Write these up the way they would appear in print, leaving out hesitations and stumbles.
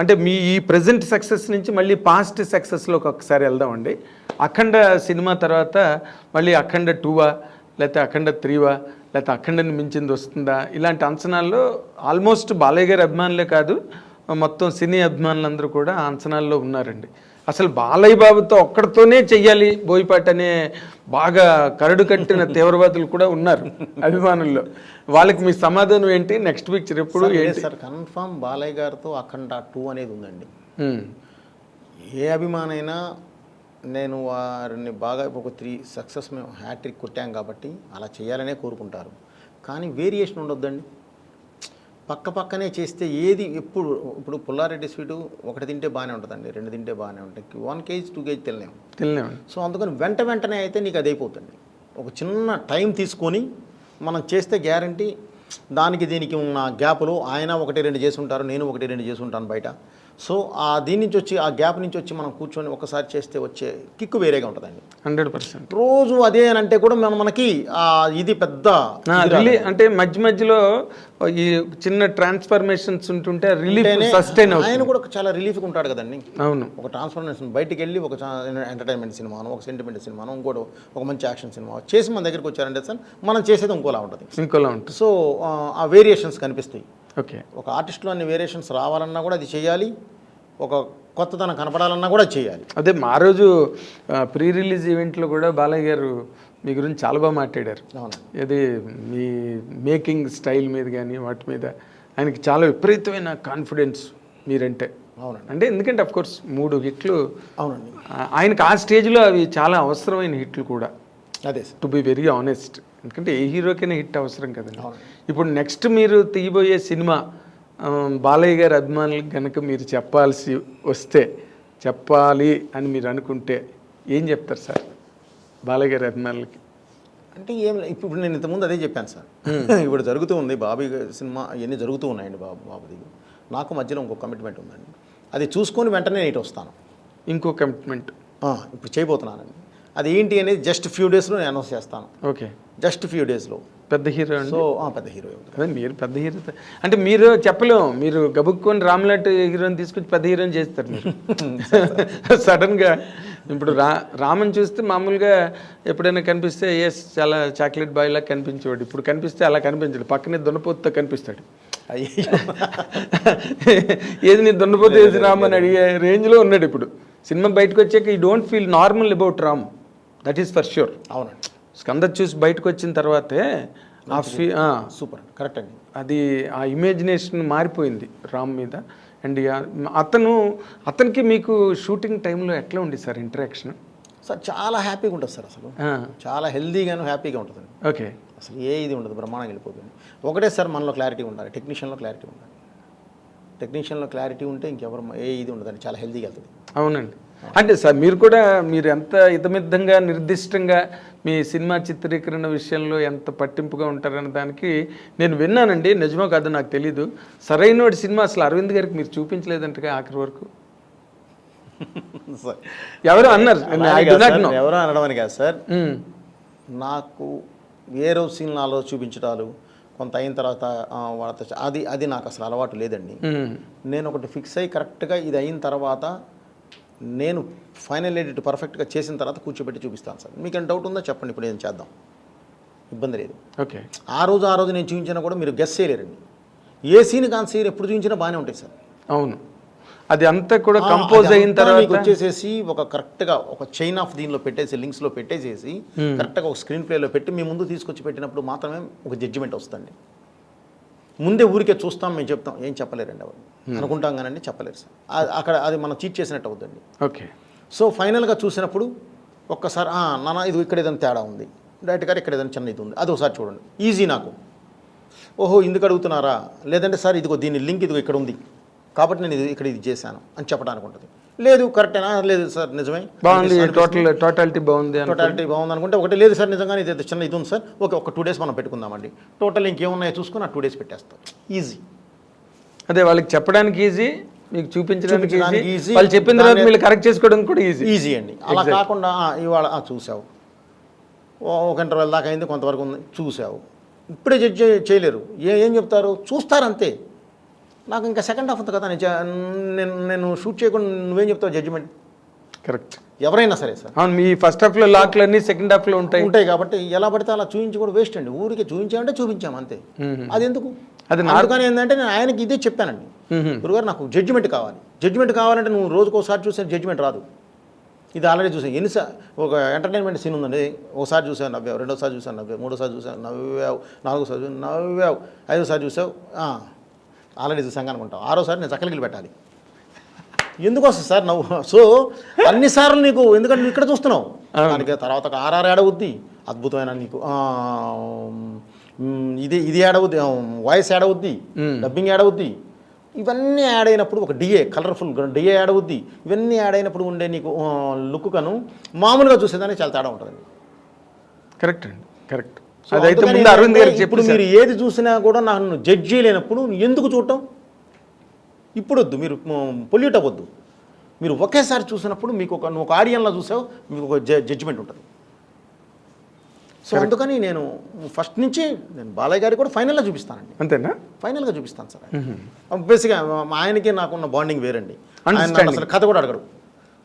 అంటే మీ ఈ present success నుంచి మళ్ళీ పాస్ట్ సక్సెస్లోకి ఒకసారి వెళ్దామండి. అఖండ సినిమా తర్వాత మళ్ళీ అఖండ 2వా లేకపోతే అఖండ 3వా లేకపోతే అఖండని మించింది వస్తుందా, ఇలాంటి అంచనాల్లో ఆల్మోస్ట్ బాలయ్య గారి అభిమానులే కాదు మొత్తం సినీ అభిమానులందరూ కూడా ఆ అంచనాల్లో ఉన్నారండి. అసలు బాలయ్య బాబుతో ఒక్కడితోనే చెయ్యాలి బోయపాటి అనే బాగా కరడు కట్టిన తీవ్రవాదులు కూడా ఉన్నారు అభిమానుల్లో. వాళ్ళకి మీ సమాధానం ఏంటి? నెక్స్ట్ పిక్చర్ ఎప్పుడు ఏంటి సార్? కన్ఫామ్ బాలయ్య గారితో అఖండ 2 అనేది ఉందండి. ఏ అభిమానైనా నేను వారిని బాగా ఒక 3 సక్సెస్ మేము హ్యాట్రిక్ కొట్టాం కాబట్టి అలా చేయాలనే కోరుకుంటారు. కానీ వేరియేషన్ ఉండొద్దండి. పక్క పక్కనే చేస్తే ఏది ఇప్పుడు పుల్లారెడ్డి స్వీటు ఒకటి తింటే బాగానే ఉంటుందండి, 2 తింటే బాగానే ఉంటాయి, 1 kg 2 kg తినలేము. సో అందుకని వెంటనే అయితే నీకు అది అయిపోతుంది. ఒక చిన్న టైం తీసుకొని మనం చేస్తే గ్యారంటీ దానికి దీనికి ఉన్న గ్యాప్లో ఆయన 1-2 చేసి ఉంటారు, నేను 1-2 చేసి ఉంటాను బయట. సో దీని నుంచి వచ్చి ఆ గ్యాప్ నుంచి వచ్చి మనం కూర్చొని ఒకసారి చేస్తే వచ్చే కిక్కు వేరేగా ఉంటుందండి. 100%. రోజు అదే అని అంటే కూడా మనకి ఇది పెద్ద అంటే మధ్యలో ఈ చిన్న ట్రాన్స్ఫర్మేషన్స్ ఉంటుంటే రిలీఫ్ సస్టైన్ అవుతుంది. ఆయన కూడా చాలా రిలీఫ్గా ఉంటాడు కదండి. అవును. ఒక ట్రాన్స్ఫర్మేషన్ బయటికి వెళ్ళి ఒక ఎంటర్టైన్మెంట్ సినిమాను, ఒక సెంటిమెంట్ సినిమాను, ఇంకోటి ఒక మంచి యాక్షన్ సినిమా చేసి మన దగ్గరికి వచ్చారంటే సార్ మనం చేసేది ఇంకోలా ఉంటుంది. సో ఆ వేరియేషన్స్ కనిపిస్తాయి. ఓకే. ఒక ఆర్టిస్ట్లో అన్ని వేరియేషన్స్ రావాలన్నా కూడా అది చేయాలి, ఒక కొత్తదనం కనపడాలన్నా కూడా చేయాలి. అదే మా రోజు ప్రీ రిలీజ్ ఈవెంట్లో కూడా బాలయ్య గారు మీ గురించి చాలా బాగా మాట్లాడారు. ఇది మీ మేకింగ్ స్టైల్ మీద కానీ వాటి మీద ఆయనకి చాలా విపరీతమైన కాన్ఫిడెన్స్ మీరంటే. అవునండి. అంటే ఎందుకంటే అఫ్కోర్స్ 3 హిట్లు. అవునండి. ఆయనకు ఆ స్టేజ్లో అవి చాలా అవసరమైన హిట్లు కూడా. అదే టు బి వెరీ ఆనెస్ట్. ఎందుకంటే ఏ హీరోకైనా హిట్ అవసరం కదండి. ఇప్పుడు నెక్స్ట్ మీరు తీయబోయే సినిమా బాలయ్య గారి అభిమానులకు కనుక మీరు చెప్పాలి అని మీరు అనుకుంటే ఏం చెప్తారు సార్ బాలయ్య గారి అభిమానులకి? అంటే ఇప్పుడు నేను ఇంతకుముందు అదే చెప్పాను సార్. ఇప్పుడు జరుగుతూ ఉంది బాబీ సినిమా, ఇవన్నీ జరుగుతూ ఉన్నాయండి. బాబుది నాకు మధ్యలో ఇంకో కమిట్మెంట్ ఉందండి. అది చూసుకొని వెంటనే నేను వస్తాను. ఇంకో కమిట్మెంట్ ఇప్పుడు చేయబోతున్నానండి. అది ఏంటి అనేది జస్ట్ ఫ్యూ డేస్లో నేను అనౌన్స్ చేస్తాను. ఓకే. జస్ట్ ఫ్యూ డేస్లో. పెద్ద హీరో. సో పెద్ద హీరో. అదే మీరు పెద్ద హీరో అంటే మీరు చెప్పలేము. మీరు గబుక్కొని రామ్లాంటి హీరోని తీసుకొచ్చి పెద్ద హీరోని చేస్తారు మీరు సడన్గా. ఇప్పుడు రామన్ చూస్తే మామూలుగా ఎప్పుడైనా కనిపిస్తే చాలా చాక్లెట్ బాయ్ లాగా కనిపించేవాడు. ఇప్పుడు కనిపిస్తే అలా కనిపించాడు, పక్కనే దున్నపోతుతో కనిపిస్తాడు. ఏది నీ దున్నపోతు ఏది రామ్ అని అడిగే రేంజ్లో ఉన్నాడు ఇప్పుడు. సినిమా బయటకు వచ్చాక ఈ don't feel normal about Ram, that is for sure. అవునండి. స్కంద చూసి బయటకు వచ్చిన తర్వాతే సూపర్ కరెక్ట్ అండి. అది ఆ ఇమాజినేషన్ మారిపోయింది రామ్ మీద. అండ్ అతనికి మీకు షూటింగ్ టైంలో ఎట్లా ఉంది సార్ ఇంటరాక్షన్? సార్ చాలా హ్యాపీగా ఉంటుంది సార్. అసలు చాలా హెల్దీగాను హ్యాపీగా ఉంటుంది. ఓకే. అసలు ఇది ఉండదు, బ్రహ్మాండంగా వెళ్ళిపోతుంది. ఒకటే సార్ మనలో క్లారిటీ ఉండాలి, టెక్నీషియన్లో క్లారిటీ ఉండాలి. టెక్నీషియన్లో క్లారిటీ ఉంటే ఇంకెవరు ఇది ఉండదండి, చాలా హెల్దీగా వెళ్తుంది. అవునండి. అంటే సార్ మీరు ఎంత ఇతమిద్దంగా నిర్దిష్టంగా మీ సినిమా చిత్రీకరణ విషయంలో ఎంత పట్టింపుగా ఉంటారన్న దానికి నేను విన్నానండి. నిజమో కాదు నాకు తెలీదు. సరైన సినిమా అసలు అరవింద్ గారికి మీరు చూపించలేదంటగా ఆఖరి వరకు ఎవరో అన్నారు. ఎవరో అనడం కాదు సార్, నాకు ఏ రోజు సీన్ నాలో చూపించడాలు కొంత అయిన తర్వాత వాళ్ళతో అది నాకు అసలు అలవాటు లేదండి. నేను ఒకటి ఫిక్స్ అయ్యి కరెక్ట్గా ఇది అయిన తర్వాత నేను ఫైనల్ ఎడిట్ పర్ఫెక్ట్గా చేసిన తర్వాత కూర్చోబెట్టి చూపిస్తాను సార్. మీకు ఏమైనా డౌట్ ఉందో చెప్పండి, ఇప్పుడు నేను చేద్దాం, ఇబ్బంది లేదు. ఓకే. ఆ రోజు నేను చూపించినా కూడా మీరు గెస్ చేయలేరండి. ఏ సీన్ కాని సీన్ ఎప్పుడు చూపించినా బాగానే ఉంటాయి సార్. అవును. అది అంతా కూడా కంపోజ్ అయిన తర్వాత వచ్చేసేసి ఒక కరెక్ట్గా ఒక చైన్ ఆఫ్ దీనిలో పెట్టేసి లింక్స్లో పెట్టేసేసి కరెక్ట్గా ఒక స్క్రీన్ ప్లేలో పెట్టి మీ ముందు తీసుకొచ్చి పెట్టినప్పుడు మాత్రమే ఒక జడ్జిమెంట్ వస్తుంది. ముందే ఊరికే చూస్తాం, మేము చెప్తాం, ఏం చెప్పలేరండి ఎవరు అనుకుంటాం కానండి, చెప్పలేరు సార్. అక్కడ అది మనం చీట్ చేసినట్టు అవుతుంది. ఓకే. సో ఫైనల్గా చూసినప్పుడు ఒక్కసారి నాన్న ఇది ఇక్కడ ఏదైనా తేడా ఉంది, డైరెక్ట్ గారు ఇక్కడ ఏదైనా చిన్న ఇది ఉంది, అది ఒకసారి చూడండి, ఈజీ నాకు. ఓహో ఇందుకు అడుగుతున్నారా, లేదంటే సార్ ఇదిగో దీని లింక్ ఇదిగో ఇక్కడ ఉంది కాబట్టి నేను ఇక్కడ ఇది చేశాను అని చెప్పడానికి ఉంటుంది. లేదు కరెక్టేనా, లేదు సార్ నిజమే బాగుంది, టోటాలిటీ బాగుంది అనుకుంటే ఒకటి లేదు సార్ నిజంగానే ఇది చిన్న ఇది ఉంది సార్, ఓకే ఒక 2 days మనం పెట్టుకుందామండి, టోటల్ ఇంకేమున్నాయో చూసుకుని ఆ 2 days పెట్టేస్తాం, ఈజీ. అదే వాళ్ళకి చెప్పడానికి ఈజీ, మీకు చూపించడానికి ఈజీ, వాళ్ళు చెప్పిన తర్వాత మీరు కరెక్ట్ చేసుకోవడానికి కూడా ఈజీ అండి. అలా కాకుండా ఇవాళ చూసావు, ఒక ఇంటర్వెల్ దాకా అయింది, కొంతవరకు ఉంది చూసావు, ఇప్పుడే జడ్జ్ చేయలేరు. ఏం చెప్తారు, చూస్తారంతే. నాకు ఇంకా సెకండ్ హాఫ్ ఉంది కదా నేను షూట్ చేయకుండా నువ్వేం చెప్తావు జడ్జిమెంట్? కరెక్ట్. ఎవరైనా సరే సార్ అవును, మీ ఫస్ట్ హాఫ్లో లాక్లు అన్నీ సెకండ్ హాఫ్లో ఉంటాయి కాబట్టి ఎలా పడితే అలా చూపించి కూడా వేస్ట్ అండి. ఊరికి చూపించామంటే చూపించాము అంతే. అది ఎందుకు? అది అందుకని ఏంటంటే నేను ఆయనకి ఇదే చెప్పానండి, గురుగారు నాకు జడ్జిమెంట్ కావాలి. జడ్జిమెంట్ కావాలంటే నువ్వు రోజుకోసారి చూసే జడ్జిమెంట్ రాదు. ఇది ఆల్రెడీ చూసాను ఎన్నిసార్లు. ఒక ఎంటర్టైన్మెంట్ సీన్ ఉందండి, ఒకసారి చూసావు నవ్వావు, రెండోసారి చూసాను నవ్వావు, మూడోసారి చూసావు నవ్వావు, నాలుగోసారి చూసావు నవ్వావు, ఐదోసారి చూసావు ఆల్రెడీ చూసాం అనుకుంటావు, ఆరోసారి నేను చక్కలికి పెట్టాలి. ఎందుకు వస్తుంది సార్ నవ్వు? సో అన్నిసార్లు నీకు ఎందుకంటే నువ్వు ఇక్కడ చూస్తున్నావు, దానికి తర్వాత ఒక ఆర్ఆర్ యాడ్ అవుద్ది, అద్భుతమైన నీకు ఇది యాడ్ అవుద్ది, వాయిస్ యాడ్ అవుద్ది, డబ్బింగ్ యాడ్ అవుద్ది. ఇవన్నీ యాడ్ అయినప్పుడు ఒక డిఏ కలర్ఫుల్ డిఏ యాడ్ అవుద్ది. ఇవన్నీ యాడ్ అయినప్పుడు ఉండే నీకు లుక్ కను మామూలుగా చూసేదానికి చాలా తేడా ఉంటుంది. కరెక్ట్ అండి, కరెక్ట్. అదైతే ముందు అరవింద్ గారికి ఇప్పుడు మీరు ఏది చూసినా కూడా నన్ను జడ్జ్ చేయలేనప్పుడు ఎందుకు చూడటం? ఇప్పుడు వద్దు, మీరు పొల్యూట్ అవ్వద్దు. మీరు ఒకేసారి చూసినప్పుడు మీకు నువ్వు ఒక ఆడియన్లా చూసావు, మీకు ఒక జడ్జిమెంట్ ఉంటుంది. సో అందుకని నేను ఫస్ట్ నుంచి నేను బాలయ్య గారికి కూడా ఫైనల్గా చూపిస్తానండి. అంతేనా? ఫైనల్గా చూపిస్తాను సార్. బేసిక్గా ఆయనకి నాకున్న బాండింగ్ వేరండి. ఆయన అసలు కథ కూడా అడగడు,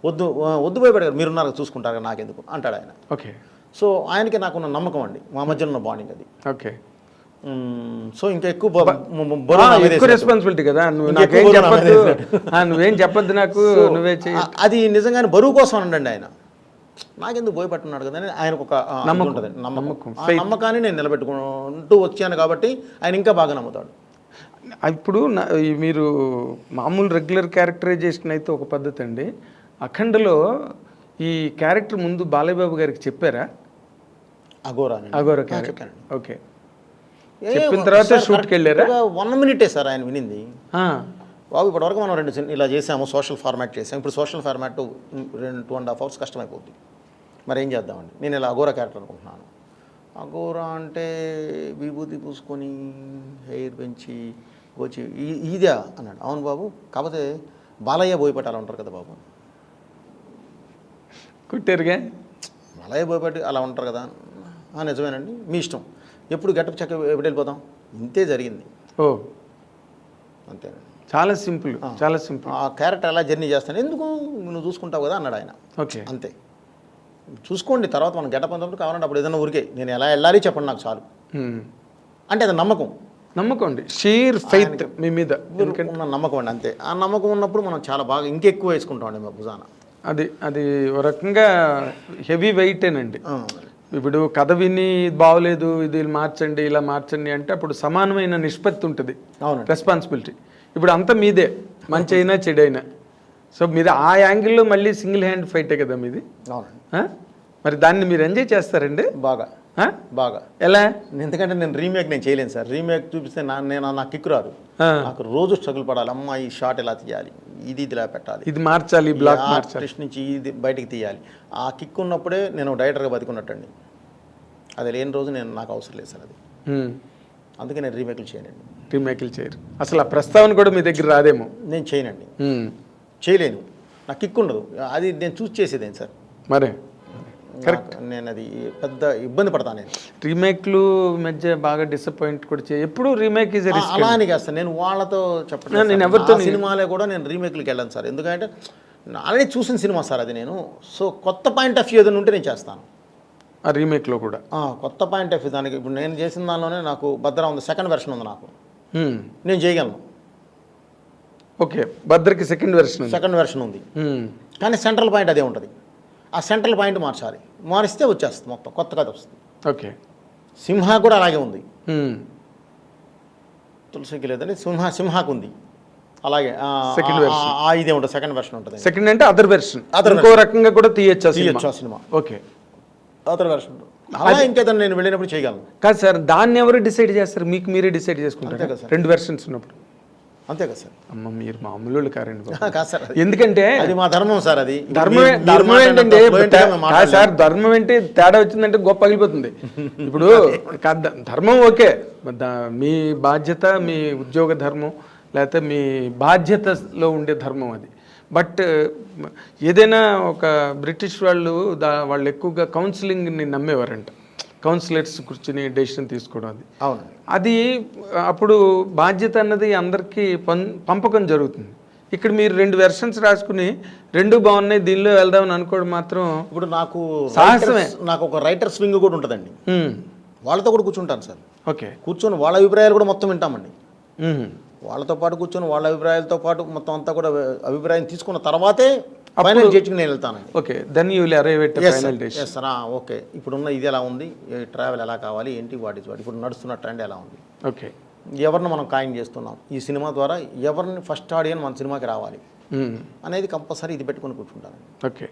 వద్దు భయపడగారు, మీరున్నారు చూసుకుంటారు నాకెందుకు అంటాడు ఆయన. ఓకే. సో ఆయనకి నాకున్న నమ్మకం అండి, మా మధ్యలో ఉన్న బాండింగ్ అది. ఓకే. సో ఇంకా ఎక్కువ రెస్పాన్సిబిలిటీ కదా, నువ్వేం చెప్పద్దు నాకు, నువ్వే అది నిజంగానే బరువు కోసం అనండి ఆయన. నాకెందుకు భయపడుతున్నాడు కదా అని ఆయనకు ఒక ఉంటుంది, నమ్మకం. ఆ నమ్మకాన్ని నేను నిలబెట్టుకుంటూ వచ్చాను కాబట్టి ఆయన ఇంకా బాగా నమ్ముతాడు. ఇప్పుడు మీరు మామూలు రెగ్యులర్ క్యారెక్టరైజేషన్ అయితే ఒక పద్ధతి అండి, అఖండలో ఈ క్యారెక్టర్ ముందు బాలయ్య బాబు గారికి చెప్పారా? అఘోరా క్యారెక్టర్. ఓకే. చెప్పిన తర్వాత షూట్కి వెళ్ళారా? 1 minute సార్ ఆయన వినింది. బాబు ఇప్పటివరకు మనం 2 ఇలా చేసాము, సోషల్ ఫార్మాట్ చేసాము, ఇప్పుడు సోషల్ ఫార్మాట్ 2.5 hours కష్టమైపోతుంది, మరి ఏం చేద్దామండి. నేను ఇలా అఘోరా క్యారెక్టర్ అనుకుంటున్నాను. అఘోరా అంటే విభూతి పూసుకొని హెయిర్ పెంచి వచ్చి ఇదా అన్నాడు. అవును బాబు, కాకపోతే బాలయ్య బోయపట్టాలి ఉంటారు కదా బాబు. కుట్టారుగా, బాలయ్య బోయపట్టి అలా ఉంటారు కదా. నిజమేనండి, మీ ఇష్టం, ఎప్పుడు గెటప్ చెక్క ఎప్పుడు వెళ్ళిపోతాం, ఇంతే జరిగింది. ఓ అంతేనండి, చాలా సింపుల్, చాలా సింపుల్. ఆ క్యారెక్టర్ ఎలా జర్నీ చేస్తాను, ఎందుకు నువ్వు చూసుకుంటావు కదా అన్నాడు ఆయన. ఓకే, అంతే, చూసుకోండి, తర్వాత మనం గెటప్ అంతప్పుడు కావాలంటే అప్పుడు ఏదైనా ఊరికే నేను ఎలా వెళ్ళాలి చెప్పండి నాకు చాలు అంటే అది నమ్మకం అండి, షీర్ ఫెయిత్ మీ మీద ఉన్న నమ్మకం అండి. అంతే, ఆ నమ్మకం ఉన్నప్పుడు మనం చాలా బాగా ఇంకెక్కువ వేసుకుంటామండి మా భుజాన. అది ఒక రకంగా హెవీ వెయిటేనండి. ఇప్పుడు కథ విని బాగోలేదు, ఇది మార్చండి, ఇలా మార్చండి అంటే అప్పుడు సమానమైన నిష్పత్తి ఉంటుంది రెస్పాన్సిబిలిటీ. ఇప్పుడు అంతా మీదే, మంచి అయినా చెడు అయినా. సో మీరు ఆ యాంగిల్లో మళ్ళీ సింగిల్ హ్యాండ్ ఫైటే కదా మీది. మరి దాన్ని మీరు ఎంజాయ్ చేస్తారండి బాగా బాగా. ఎలా? ఎందుకంటే నేను రీమేక్ చేయలేను సార్. రీమేక్ చూపిస్తే నాకు కిక్కు రాదు. నాకు రోజు స్ట్రగుల్ పడాలి. అమ్మ ఈ షాట్ ఎలా తీయాలి, ఇది ఇలా పెట్టాలి, ఇది మార్చాలి, బ్లాక్ మార్చాలి, నుంచి ఇది బయటికి తీయాలి. ఆ కిక్ ఉన్నప్పుడే నేను డైరెక్టర్గా బతికున్నట్టండి. అది లేని రోజు నాకు అవసరం లేదు సార్ అది. అందుకే నేను రీమేక్లు చేయనండి. రీమేక్లు చేయరు అసలు, ఆ ప్రస్తావన కూడా మీ దగ్గర రాదేమో. నేను చేయనండి, చేయలేను, నాకు కిక్ ఉండదు. అది నేను చూస్ చేసేదేం సార్. మరే కరెక్ట్, నేను అది పెద్ద ఇబ్బంది పడతాను. నేను రీమేక్లు మధ్య బాగా డిసప్పాయింట్ కూడా ఎప్పుడు రీమేక్ ఈజ్ రిస్క్ అలా అని కాదు సార్. నేను వాళ్ళతో చెప్పండి, నేను ఎవరితో సినిమాలే కూడా నేను రీమేక్లకి వెళ్ళాను సార్. ఎందుకంటే ఆల్రెడీ చూసిన సినిమా సార్ అది. నేను సో కొత్త పాయింట్ ఆఫ్ వ్యూ ఏదైనా ఉంటే నేను చేస్తాను ఆ రీమేక్లో కూడా. కొత్త పాయింట్ ఆఫ్ వ్యూ దానికి ఇప్పుడు నేను చేసిన దానిలోనే నాకు భద్ర ఉంది, సెకండ్ వెర్షన్ ఉంది, నాకు నేను చేయగలను. ఓకే, భద్రకి సెకండ్ వెర్షన్ ఉంది, కానీ సెంట్రల్ పాయింట్ అదే ఉంటుంది. ఆ సెంట్రల్ పాయింట్ మార్చాలి, మారిస్తే వచ్చేస్తుంది మొత్తం కొత్త కథ వస్తుంది. ఓకే, సింహ కూడా అలాగే ఉంది, తులసికి లేదని సింహాకు ఉంది అలాగే. ఇదే ఉంటుంది, సెకండ్ వెర్షన్ ఉంటుంది. సెకండ్ అంటే అదర్ వెర్షన్, ఇంకో రకంగా కూడా తీయచ్చు సినిమా. ఓకే, అదర్ వెర్షన్ అలా ఇంకేదైనా నేను వెళ్ళినప్పుడు చేయగలను. కాదు సార్, దాన్ని ఎవరు డిసైడ్ చేస్తారు? మీకు మీరే డిసైడ్ చేసుకుంటారు కదా 2 వెర్షన్స్ ఉన్నప్పుడు. అంతే కదా సార్. అమ్మ మీరు మామూలు కారండి కాదు సార్, ఎందుకంటే అది మా ధర్మం సార్. అది ధర్మం ఏంటంటే సార్, ధర్మం ఏంటి తేడా వచ్చిందంటే గొప్ప పగిలిపోతుంది. ఇప్పుడు ధర్మం ఓకే, మీ బాధ్యత, మీ ఉద్యోగ ధర్మం, లేకపోతే మీ బాధ్యతలో ఉండే ధర్మం అది. బట్ ఏదైనా ఒక బ్రిటిష్ వాళ్ళు ఎక్కువగా కౌన్సిలింగ్ని నమ్మేవారంట. కౌన్సిలర్స్ కూర్చుని డెసిషన్ తీసుకోవడం అది అవునండి. అది అప్పుడు బాధ్యత అన్నది అందరికీ పంపకం జరుగుతుంది. ఇక్కడ మీరు 2 వెర్షన్స్ రాసుకుని 2 బాగున్నాయి దీనిలో వెళ్దామని అనుకోవడం మాత్రం ఇప్పుడు నాకు సాహసమే. నాకు ఒక రైటర్స్ వింగ్ కూడా ఉంటుందండి. వాళ్ళతో కూడా కూర్చుంటాను సార్. ఓకే. కూర్చొని వాళ్ళ అభిప్రాయాలు కూడా మొత్తం వింటామండి. వాళ్ళతో పాటు కూర్చొని వాళ్ళ అభిప్రాయాలతో పాటు మొత్తం అంతా కూడా అభిప్రాయం తీసుకున్న తర్వాతే ఫైనల్ జడ్జికి నేను వెళ్తానండి. Okay, then you will arrive at final decision. Yes sir. Okay, ఇప్పుడున్న ఇది ఎలా ఉంది, ట్రావెల్ ఎలా కావాలి, ఏంటి వాటి ఇప్పుడు నడుస్తున్న ట్రెండ్ ఎలా ఉంది, ఓకే, ఎవరిని మనం ఖాయం చేస్తున్నాం, ఈ సినిమా ద్వారా ఎవరిని ఫస్ట్ ఆడియన్స్ మన సినిమాకి రావాలి అనేది కంపల్సరీ ఇది పెట్టుకొని కూర్చుంటాను. ఓకే.